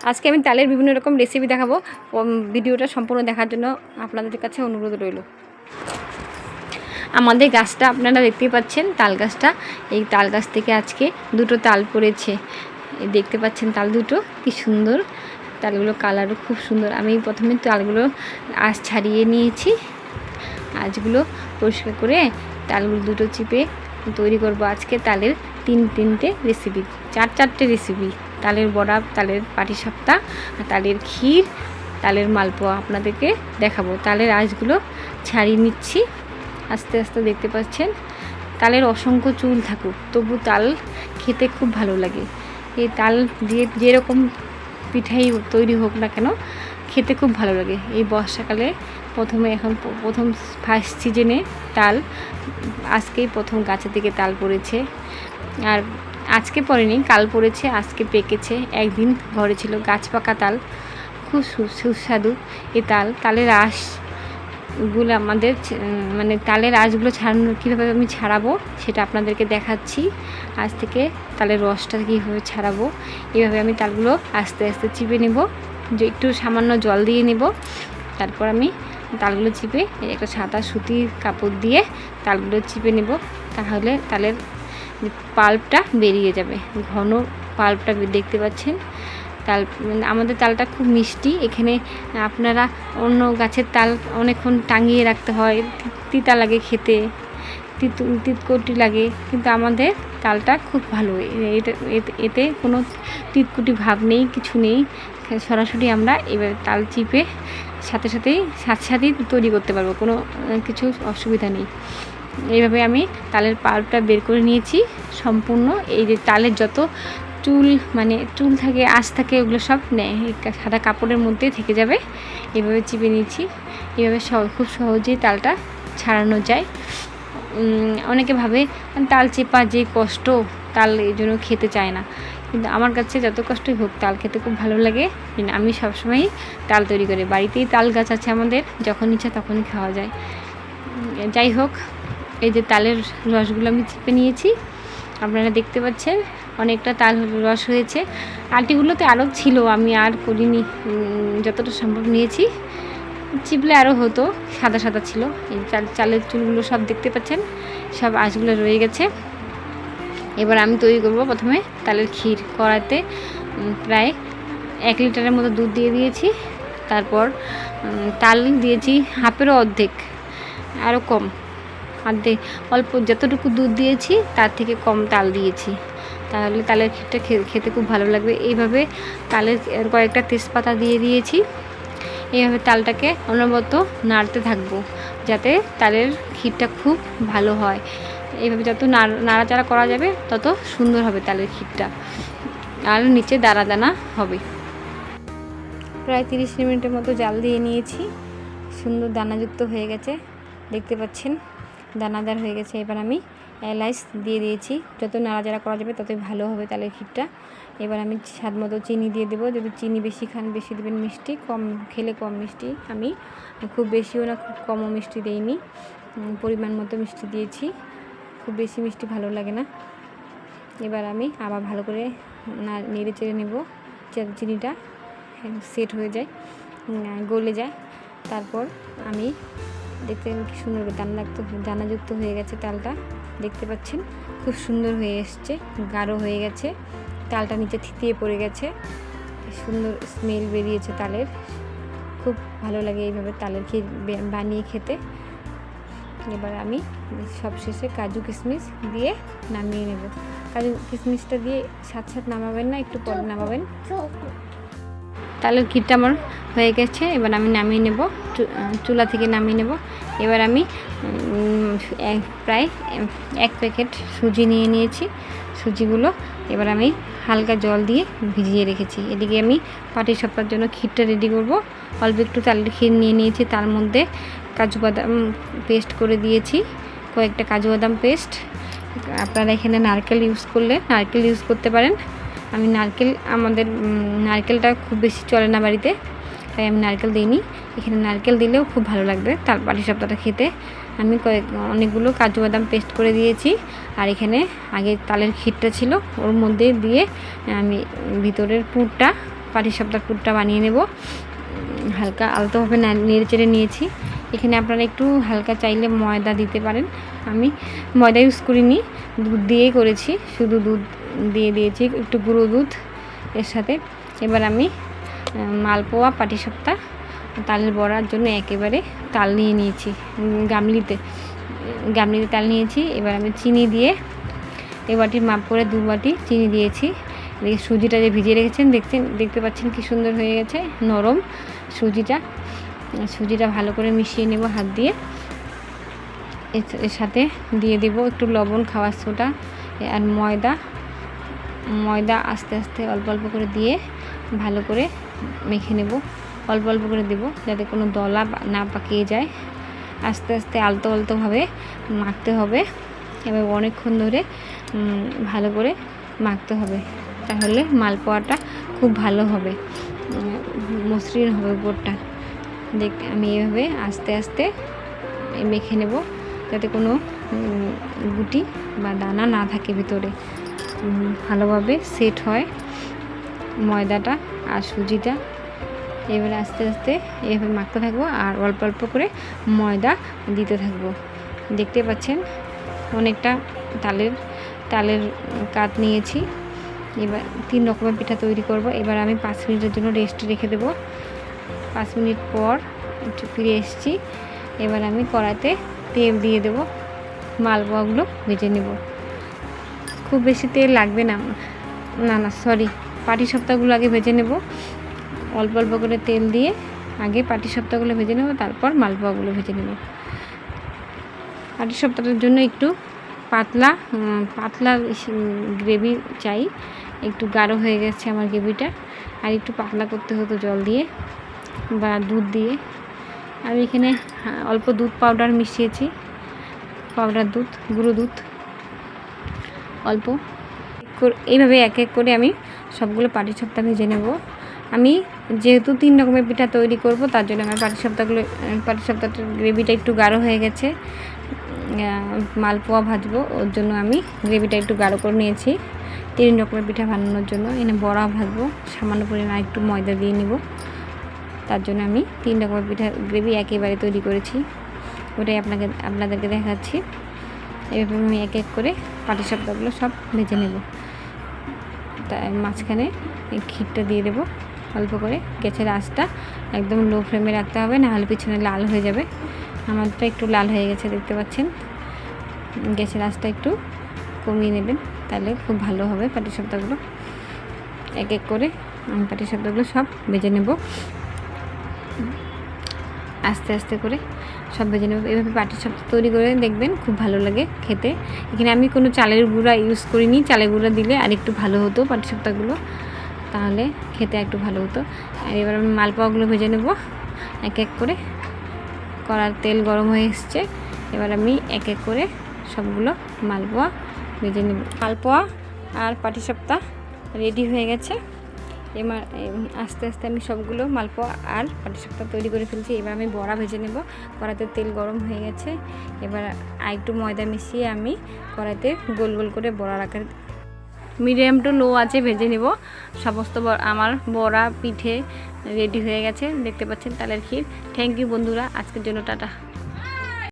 আজকে আমি তালের বিভিন্ন রকম রেসিপি দেখাবো। ভিডিওটা সম্পূর্ণ দেখার জন্য আপনাদের কাছে অনুরোধ রইল। আমাদের গাছটা আপনারা দেখতেই পাচ্ছেন, তাল গাছটা। এই তাল গাছ থেকে আজকে দুটো তাল পড়েছে। দেখতে পাচ্ছেন তাল দুটো কি সুন্দর, তালগুলো কালারও খুব সুন্দর। আমি প্রথমে তালগুলো আঁশ ছাড়িয়ে নিয়েছি। আঁশগুলো পরিষ্কার করে তালগুলো দুটো চিপে তৈরি করব আজকে তালের তিনটে রেসিপি, চারটে রেসিপি। তালের বড়া, তালের পাটিসাপটা, তালের ক্ষীর, তালের মালপোয়া আপনাদেরকে দেখাবো। তালের আঁশগুলো ছাড়িয়ে নিচ্ছি আস্তে আস্তে। দেখতে পাচ্ছেন তালের অসংখ্য চুল থাকুক, তবু তাল খেতে খুব ভালো লাগে। এই তাল দিয়ে যেরকম পিঠাই তৈরি হোক না কেন, খেতে খুব ভালো লাগে। এই বর্ষাকালে প্রথম ফার্স্ট সিজনে তাল, আজকেই প্রথম গাছের থেকে তাল পড়েছে। আর আজকে পড়েনি, কাল পড়েছে, আজকে পেকেছে। একদিন ঘরে ছিল গাছ পাকা তাল, খুব সুস্বাদু এই তালের আঁশগুলো আমাদের মানে তালের আঁশগুলো ছাড়ানো কীভাবে আমি ছাড়াবো সেটা আপনাদেরকে দেখাচ্ছি। আজ থেকে তালের রসটা কীভাবে ছাড়াবো, এইভাবে আমি তালগুলো আস্তে আস্তে চিপে নেব, যে একটু সামান্য জল দিয়ে নেব। তারপর আমি তালগুলো চিপে একটা সাদা সুতির কাপড় দিয়ে তালগুলো চিপে নেব, তাহলে তালের পাল্পটা বেরিয়ে যাবে। ঘন পাল্পটা দেখতে পাচ্ছেন। আমাদের তালটা খুব মিষ্টি। এখানে আপনারা অন্য গাছের তাল অনেকক্ষণ টাঙিয়ে রাখতে হয়, তিতা লাগে খেতে, তিতকুটি লাগে, কিন্তু আমাদের তালটা খুব ভালো। এতে কোনো তিতকুটি ভাব নেই, কিছু নেই। সরাসরি আমরা এবার তাল চিপে সাথেই তৈরি করতে পারবো, কোনো কিছু অসুবিধা নেই। এইভাবে আমি তালের পাল্পটা বের করে নিয়েছি সম্পূর্ণ। এই যে তালের যত চুল থাকে, আঁশ থাকে, ওগুলো সব সাদা কাপড়ের মধ্যে থেকে যাবে। এভাবে চিপে নিয়েছি। এভাবে খুব সহজেই তালটা ছাড়ানো যায়। অনেকে ভাবে তাল চেপা যে কষ্ট, তাল এই জন্য খেতে চায় না, কিন্তু আমার কাছে যত কষ্টই হোক তাল খেতে খুব ভালো লাগে। আমি সবসময়ই তাল তৈরি করি। বাড়িতেই তাল গাছ আছে আমাদের, যখন ইচ্ছা তখনই খাওয়া যায়। যাই হোক, এই যে তালের রসগুলো আমি চিপে নিয়েছি, আপনারা দেখতে পাচ্ছেন অনেকটা তাল রস হয়েছে। আটিগুলোতে আরও ছিল, আমি আর করিনি, যতটা সম্ভব নিয়েছি। চিপলে আরও হতো, সাদা সাদা ছিল। এই চালের চুলগুলো সব দেখতে পাচ্ছেন, সব আঁশগুলো রয়ে গেছে। এবার আমি তৈরি করব প্রথমে তালের ক্ষীর। কড়াইতে প্রায় 1 লিটারের মতো দুধ দিয়ে দিয়েছি। তারপর তাল দিয়েছি হাফেরও অর্ধেক, আরও কম, অল্প যতটুকু দুধ দিয়েছি তার থেকে কম তাল দিয়েছি, তাহলে তালের ক্ষীরটা খেতে খুব ভালো লাগবে। এইভাবে তালের কয়েকটা তেজপাতা দিয়ে দিয়েছি। এইভাবে তালটাকে অনবরত নাড়তে থাকবো, যাতে তালের ক্ষীরটা খুব ভালো হয়। এইভাবে যত নাড়াচাড়া করা যাবে তত সুন্দর হবে তালের ক্ষীরটা, আর নিচে দানা দানা হবে। প্রায় 30 মিনিটের মতো জাল দিয়ে নিয়েছি। সুন্দর দানাযুক্ত হয়ে গেছে, দেখতে পাচ্ছেন দানাদার হয়ে গেছে। এবার আমি এলাচ দিয়ে দিয়েছি। যত নাড়াচাড়া করা যাবে ততই ভালো হবে তালের ক্ষীরটা। এবার আমি স্বাদ মতো চিনি দিয়ে দেবো। যদি চিনি বেশি খান বেশি দেবেন মিষ্টি, কম খেলে কম মিষ্টি। আমি খুব বেশিও না খুব কমও মিষ্টি দিইনি, পরিমাণ মতো মিষ্টি দিয়েছি। খুব বেশি মিষ্টি ভালো লাগে না। এবার আমি আবার ভালো করে নেড়ে চেড়ে নেব, চিনিটা সেট হয়ে যায়, গলে যায়। তারপর আমি দেখতে কি সুন্দর দানাযুক্ত হয়ে গেছে তালটা, দেখতে পাচ্ছেন খুব সুন্দর হয়ে এসছে, গাঢ় হয়ে গেছে। তালটা নিচে থিতিয়ে পড়ে গেছে, সুন্দর স্মেল বেরিয়েছে তালের। খুব ভালো লাগে এইভাবে তালের ক্ষীর বানিয়ে খেতে। এবার আমি সবশেষে কাজু কিশমিশ দিয়ে নামিয়ে নেব। কাজু কিশমিশটা দিয়ে সাথে নামাবেন না, একটু পরে নামাবেন। তালের ক্ষীরটা আমার হয়ে গেছে, এবার আমি নামিয়ে নেব, চুলা থেকে নামিয়ে নেব। এবার আমি প্রায় 1 প্যাকেট সুজি নিয়ে নিয়েছি। সুজিগুলো এবার আমি হালকা জল দিয়ে ভিজিয়ে রেখেছি। এদিকে আমি পাটিসাপটার জন্য ক্ষীরটা রেডি করব। অল্প একটু তালের ক্ষীর নিয়ে নিয়েছি, তার মধ্যে কাজু বাদাম পেস্ট করে দিয়েছি, কয়েকটা কাজু বাদাম পেস্ট। আপনারা এখানে নারকেল ইউজ করলে নারকেল ইউজ করতে পারেন। আমি আমাদের নারকেলটা খুব বেশি চলে না বাড়িতে, তাই আমি নারকেল দিইনি। এখানে নারকেল দিলেও খুব ভালো লাগবে তাল পাটিসাপটাটা খেতে। আমি অনেকগুলো কাজু বাদাম পেস্ট করে দিয়েছি। আর এখানে আগে তালের ক্ষীরটা ছিল, ওর মধ্যে দিয়ে আমি ভিতরের পুরটা পাটিসাপটার পুরটা বানিয়ে নেব। হালকা আলতোভাবে নেড়ে চেড়ে নিয়েছি। এখানে আপনারা একটু হালকা চাইলে ময়দা দিতে পারেন, আমি ময়দা ইউজ করিনি, দুধ দিয়েই করেছি, শুধু দুধ দিয়ে দিয়েছি, একটু গুঁড়ো দুধ এর সাথে। এবার আমি মালপোয়া পাটিসাপটা তালের বড়ার জন্য একেবারে তাল নিয়ে নিয়েছি, গামলিতে তাল নিয়েছি। এবার আমি চিনি দিয়ে এ বাটির মাপ করে 2 বাটি চিনি দিয়েছি। সুজিটা যে ভিজিয়ে রেখেছেন দেখতে পাচ্ছেন কি সুন্দর হয়ে গেছে, নরম সুজিটা ভালো করে মিশিয়ে নেব হাত দিয়ে। এর সাথে দিয়ে দেব একটু লবণ, খাওয়ার সোডা আর ময়দা আস্তে আস্তে অল্প অল্প করে দিয়ে ভালো করে মেখে নেব। অল্প অল্প করে দেব যাতে কোনো দলা না পাকিয়ে যায়। আস্তে আস্তে আলতোভাবে মাখতে হবে এবং অনেকক্ষণ ধরে ভালো করে মাখতে হবে, তাহলে মালপোয়াটা খুব ভালো হবে, মসৃণ হবে উপরটা। আমি এভাবে আস্তে আস্তে মেখে নেব যাতে কোনো গুটি বা দানা না থাকে ভিতরে, ভালোভাবে সেট হয় ময়দাটা আর সুজিটা। এবারে আস্তে আস্তে এভাবে মাখতে থাকবো আর অল্প অল্প করে ময়দা দিতে থাকবো। দেখতে পাচ্ছেন অনেকটা তালের কাত নিয়েছি। এবার 3 রকমের পিঠা তৈরি করব। এবার আমি 5 মিনিটের জন্য রেস্টে রেখে দেবো। 5 মিনিট পর একটু ফিরে এসেছি। এবার আমি কড়াইতে তেল দিয়ে দেব, মালপোয়াগুলো ভেজে নেব। খুব বেশি তেল লাগবে না, সরি, পাটিসাপটাগুলো আগে ভেজে নেব। অল্প অল্প করে তেল দিয়ে আগে পাটিসাপটাগুলো ভেজে নেব, তারপর মালপোয়াগুলো ভেজে নেব। পাটিসাপটার জন্য একটু পাতলা গ্রেভি চাই, একটু গাঢ় হয়ে গেছে আমার গ্রেভিটা, আর একটু পাতলা করতে হতো জল দিয়ে বা দুধ দিয়ে। আমি এখানে অল্প দুধ পাউডার মিশিয়েছি, গুঁড়ো দুধ অল্প। এইভাবে এক এক করে আমি সবগুলো পাটিসাপটা ভেজে নেব। আমি যেহেতু 3 রকমের পিঠা তৈরি করব, তার জন্য আমার পাটিসাপটার গ্রেভিটা একটু গাঢ় হয়ে গেছে। মালপোয়া ভাজবো, ওর জন্য আমি গ্রেভিটা একটু গাঢ় করে নিয়েছি 3 রকমের পিঠা বানানোর জন্য। এনে বড়া ভাজবো, সামান্য পরিমাণে একটু ময়দা দিয়ে নিব, তার জন্য আমি 3 রকমের পিঠা গ্রেভি একেবারে তৈরি করেছি, ওটাই আপনাদেরকে দেখাচ্ছি। এভাবে আমি এক এক করে পাটিসাপটাগুলো সব ভেজে নেব। তাই মাঝখানে ক্ষীরটা দিয়ে দেবো অল্প করে। গ্যাসের আঁচটা একদম লো ফ্লেমে রাখতে হবে, নাহলে পিছনে লাল হয়ে যাবে। আমারটা একটু লাল হয়ে গেছে দেখতে পাচ্ছেন। গ্যাসের আঁচটা একটু কমিয়ে নেবেন, তাহলে খুব ভালো হবে পাটিসাপটাগুলো। এক এক করে আমি পাটিসাপটাগুলো সব ভেজে নেব, আস্তে আস্তে করে সব ভেজে নেব। এভাবে পাটিসাপটা তৈরি করে দেখবেন, খুব ভালো লাগে খেতে। এখানে আমি কোনো চালের গুঁড়া ইউজ করিনি, চালের গুঁড়া দিলে আর একটু ভালো হতো পাটিসাপটাগুলো, তাহলে খেতে একটু ভালো হতো। আর এবার আমি মালপোয়াগুলো ভেজে নেব এক এক করে। কড়ার তেল গরম হয়ে এসছে, এবার আমি এক এক করে সবগুলো মালপোয়া ভেজে নেব। মালপোয়া আর পাটিসাপটা রেডি হয়ে গেছে। এবার আস্তে আস্তে আমি সবগুলো মালপোয়া আর পাটিসাপটা তৈরি করে ফেলছি। এবার আমি বড়া ভেজে নেব। কড়াইতে তেল গরম হয়ে গেছে, এবার একটু ময়দা মিশিয়ে আমি কড়াইতে গোল গোল করে বড়ার আকারে মিডিয়াম টু লো আছে ভেজে নেব। সমস্ত আমার বড়া পিঠে রেডি হয়ে গেছে, দেখতে পাচ্ছেন তালের ক্ষীর। থ্যাংক ইউ বন্ধুরা, আজকের জন্য টাটা।